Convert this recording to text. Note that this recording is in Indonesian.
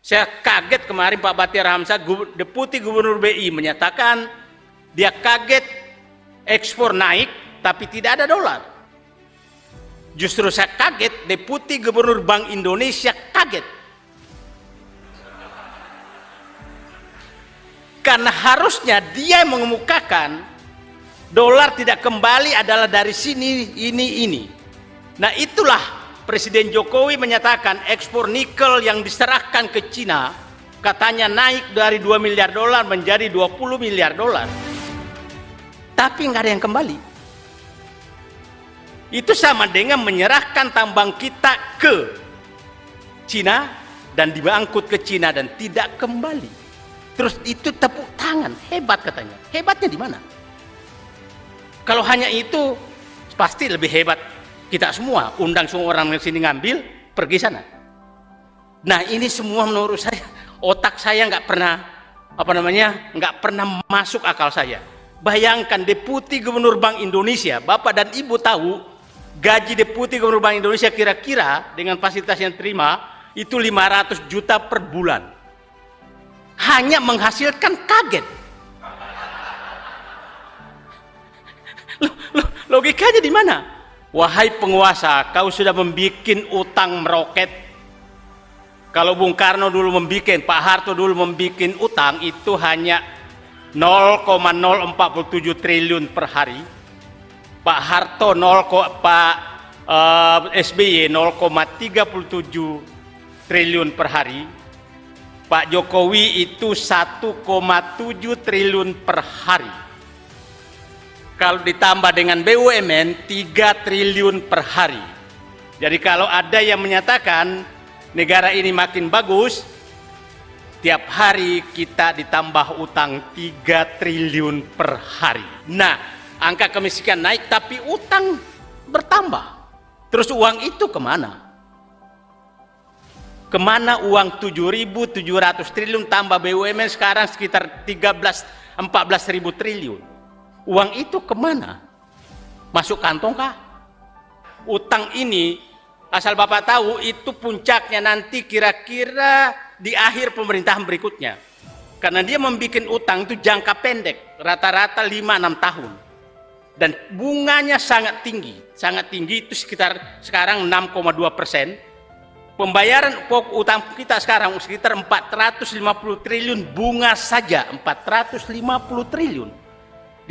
Saya kaget kemarin Pak Batiar Hamzah, Deputi Gubernur BI menyatakan dia kaget ekspor naik tapi tidak ada dolar. Justru saya kaget Deputi Gubernur Bank Indonesia kaget. Karena harusnya dia yang mengemukakan dolar tidak kembali adalah dari sini, ini. Nah itulah Presiden Jokowi menyatakan ekspor nikel yang diserahkan ke Cina katanya naik dari 2 miliar dolar menjadi 20 miliar dolar. Tapi nggak ada yang kembali. Itu sama dengan menyerahkan tambang kita ke Cina dan diangkut ke Cina dan tidak kembali. Terus itu tepuk tangan, hebat katanya. Hebatnya di mana? Kalau hanya itu pasti lebih hebat kita semua. Undang semua orang yang sini ngambil, pergi sana. Nah ini semua menurut saya otak saya nggak pernah nggak pernah masuk akal saya. Bayangkan Deputi Gubernur Bank Indonesia, Bapak dan Ibu tahu gaji Deputi Gubernur Bank Indonesia kira-kira dengan fasilitas yang terima itu 500 juta per bulan. Hanya menghasilkan kaget. Logikanya di mana? Wahai penguasa, kau sudah membuat utang meroket. Kalau Bung Karno dulu membuat, Pak Harto dulu membuat utang itu hanya 0,047 triliun per hari. Pak Harto SBY 0,37 triliun per hari. Pak Jokowi itu 1,7 triliun per hari. Kalau ditambah dengan BUMN 3 triliun per hari. Jadi kalau ada yang menyatakan negara ini makin bagus, tiap hari kita ditambah utang 3 triliun per hari. Nah, angka kemiskinan naik tapi utang bertambah. Terus uang itu kemana? Kemana uang 7.700 triliun tambah BUMN sekarang sekitar 14.000 triliun? Uang itu kemana? Masuk kantong kah? Utang ini asal Bapak tahu itu puncaknya nanti kira-kira di akhir pemerintahan berikutnya. Karena dia membuat utang itu jangka pendek, rata-rata 5-6 tahun. Dan bunganya sangat tinggi itu sekitar sekarang 6,2%. Pembayaran pokok utang kita sekarang sekitar 450 triliun bunga saja, 450 triliun.